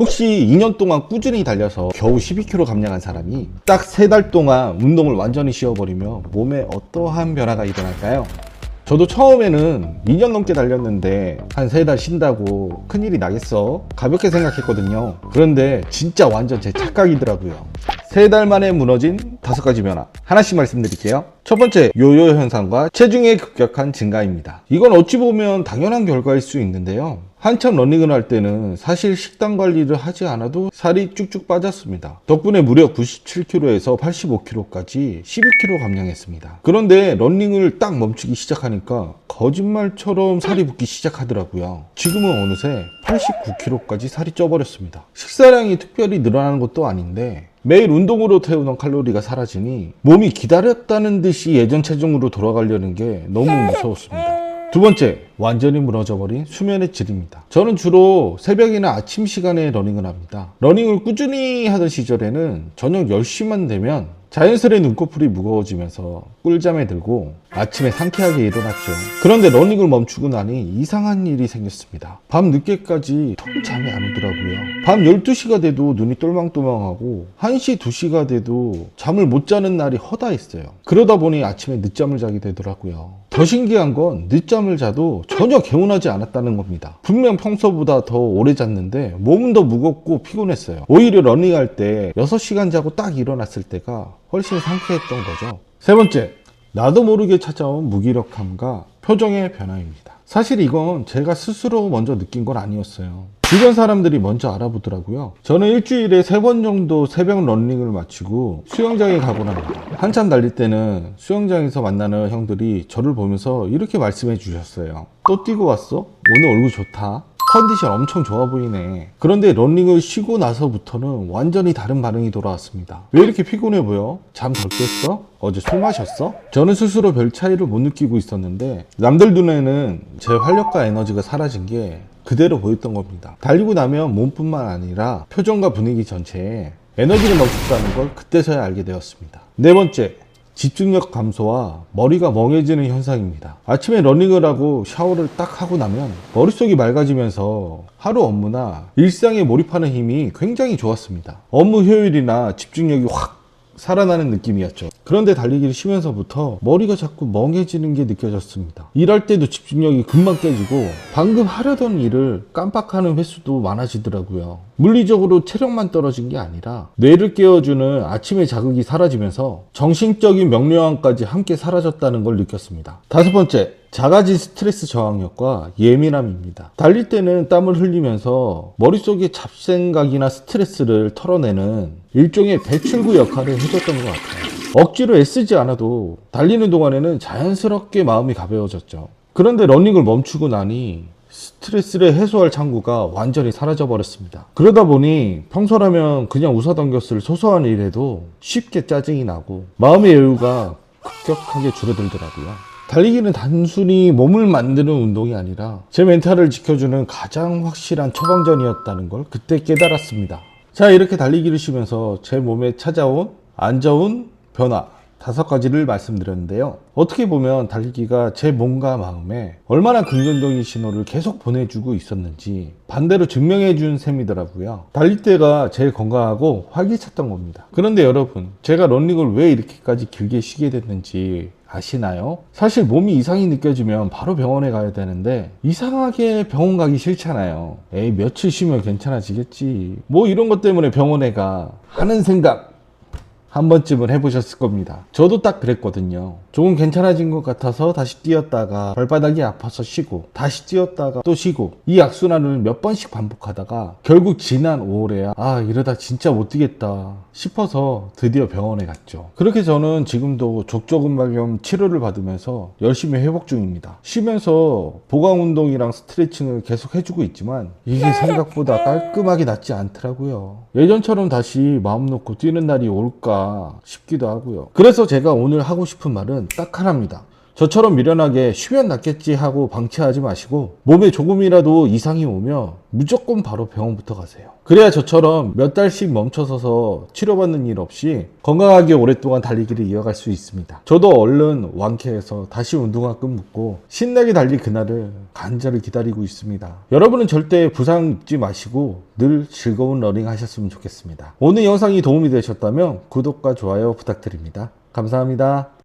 혹시 2년 동안 꾸준히 달려서 겨우 12kg 감량한 사람이 딱 3달 동안 운동을 완전히 쉬어버리면 몸에 어떠한 변화가 일어날까요? 저도 처음에는 2년 넘게 달렸는데 한 3달 쉰다고 큰일이 나겠어? 가볍게 생각했거든요. 그런데 진짜 완전 제 착각이더라고요. 3달 만에 무너진 5가지 변화 하나씩 말씀드릴게요. 첫 번째, 요요 현상과 체중의 급격한 증가입니다. 이건 어찌 보면 당연한 결과일 수 있는데요. 한참 러닝을 할 때는 사실 식단 관리를 하지 않아도 살이 쭉쭉 빠졌습니다. 덕분에 무려 97kg에서 85kg까지 11kg 감량했습니다. 그런데 러닝을 딱 멈추기 시작하니까 거짓말처럼 살이 붙기 시작하더라고요. 지금은 어느새 89kg까지 살이 쪄버렸습니다. 식사량이 특별히 늘어나는 것도 아닌데 매일 운동으로 태우던 칼로리가 사라지니 몸이 기다렸다는 듯이 예전 체중으로 돌아가려는 게 너무 무서웠습니다. 두 번째, 완전히 무너져버린 수면의 질입니다. 저는 주로 새벽이나 아침 시간에 러닝을 합니다. 러닝을 꾸준히 하던 시절에는 저녁 10시만 되면 자연스레 눈꺼풀이 무거워지면서 꿀잠에 들고 아침에 상쾌하게 일어났죠. 그런데 러닝을 멈추고 나니 이상한 일이 생겼습니다. 밤 늦게까지 통 잠이 안 오더라고요. 밤 12시가 돼도 눈이 똘망똘망하고 1시, 2시가 돼도 잠을 못 자는 날이 허다했어요. 그러다 보니 아침에 늦잠을 자게 되더라고요. 더 신기한 건 늦잠을 자도 전혀 개운하지 않았다는 겁니다. 분명 평소보다 더 오래 잤는데 몸은 더 무겁고 피곤했어요. 오히려 러닝할 때 6시간 자고 딱 일어났을 때가 훨씬 상쾌했던 거죠. 세 번째, 나도 모르게 찾아온 무기력함과 표정의 변화입니다. 사실 이건 제가 스스로 먼저 느낀 건 아니었어요. 주변 사람들이 먼저 알아보더라고요. 저는 일주일에 3번 정도 새벽 러닝을 마치고 수영장에 가곤 합니다. 한참 달릴 때는 수영장에서 만나는 형들이 저를 보면서 이렇게 말씀해 주셨어요. 또 뛰고 왔어? 오늘 얼굴 좋다. 컨디션 엄청 좋아 보이네. 그런데 러닝을 쉬고 나서부터는 완전히 다른 반응이 돌아왔습니다. 왜 이렇게 피곤해 보여? 잠 덜 깼어? 어제 술 마셨어? 저는 스스로 별 차이를 못 느끼고 있었는데 남들 눈에는 제 활력과 에너지가 사라진 게 그대로 보였던 겁니다. 달리고 나면 몸뿐만 아니라 표정과 분위기 전체에 에너지가 넘쳤다는 걸 그때서야 알게 되었습니다. 네 번째, 집중력 감소와 머리가 멍해지는 현상입니다. 아침에 러닝을 하고 샤워를 딱 하고 나면 머릿속이 맑아지면서 하루 업무나 일상에 몰입하는 힘이 굉장히 좋았습니다. 업무 효율이나 집중력이 확 살아나는 느낌이었죠. 그런데 달리기를 쉬면서부터 머리가 자꾸 멍해지는 게 느껴졌습니다. 일할 때도 집중력이 금방 깨지고 방금 하려던 일을 깜빡하는 횟수도 많아지더라고요. 물리적으로 체력만 떨어진 게 아니라 뇌를 깨워주는 아침의 자극이 사라지면서 정신적인 명료함까지 함께 사라졌다는 걸 느꼈습니다. 다섯 번째, 작아진 스트레스 저항력과 예민함입니다. 달릴 때는 땀을 흘리면서 머릿속에 잡생각이나 스트레스를 털어내는 일종의 배출구 역할을 해줬던 것 같아요. 억지로 애쓰지 않아도 달리는 동안에는 자연스럽게 마음이 가벼워졌죠. 그런데 러닝을 멈추고 나니 스트레스를 해소할 창구가 완전히 사라져 버렸습니다. 그러다 보니 평소라면 그냥 웃어당겼을 소소한 일에도 쉽게 짜증이 나고 마음의 여유가 급격하게 줄어들더라고요. 달리기는 단순히 몸을 만드는 운동이 아니라 제 멘탈을 지켜주는 가장 확실한 처방전이었다는 걸 그때 깨달았습니다. 자, 이렇게 달리기를 쉬면서 제 몸에 찾아온 안 좋은 변화 5가지를 말씀드렸는데요. 어떻게 보면 달리기가 제 몸과 마음에 얼마나 긍정적인 신호를 계속 보내주고 있었는지 반대로 증명해준 셈이더라고요. 달릴 때가 제일 건강하고 활기찼던 겁니다. 그런데 여러분, 제가 러닝을 왜 이렇게까지 길게 쉬게 됐는지 아시나요? 사실 몸이 이상이 느껴지면 바로 병원에 가야 되는데 이상하게 병원 가기 싫잖아요. 에이, 며칠 쉬면 괜찮아지겠지. 뭐 이런 것 때문에 병원에 가 하는 생각 한 번쯤은 해보셨을 겁니다. 저도 딱 그랬거든요. 조금 괜찮아진 것 같아서 다시 뛰었다가 발바닥이 아파서 쉬고 다시 뛰었다가 또 쉬고 이 악순환을 몇 번씩 반복하다가 결국 지난 5월에야 이러다 진짜 못 뛰겠다 싶어서 드디어 병원에 갔죠. 그렇게 저는 지금도 족저근막염 치료를 받으면서 열심히 회복 중입니다. 쉬면서 보강 운동이랑 스트레칭을 계속 해주고 있지만 이게 생각보다 깔끔하게 낫지 않더라고요. 예전처럼 다시 마음 놓고 뛰는 날이 올까 싶기도 하고요. 그래서 제가 오늘 하고 싶은 말은 딱 하나입니다. 저처럼 미련하게 쉬면 낫겠지 하고 방치하지 마시고 몸에 조금이라도 이상이 오면 무조건 바로 병원부터 가세요. 그래야 저처럼 몇 달씩 멈춰서서 치료받는 일 없이 건강하게 오랫동안 달리기를 이어갈 수 있습니다. 저도 얼른 완쾌해서 다시 운동화 끈 묶고 신나게 달릴 그날을 간절히 기다리고 있습니다. 여러분은 절대 부상 입지 마시고 늘 즐거운 러닝 하셨으면 좋겠습니다. 오늘 영상이 도움이 되셨다면 구독과 좋아요 부탁드립니다. 감사합니다.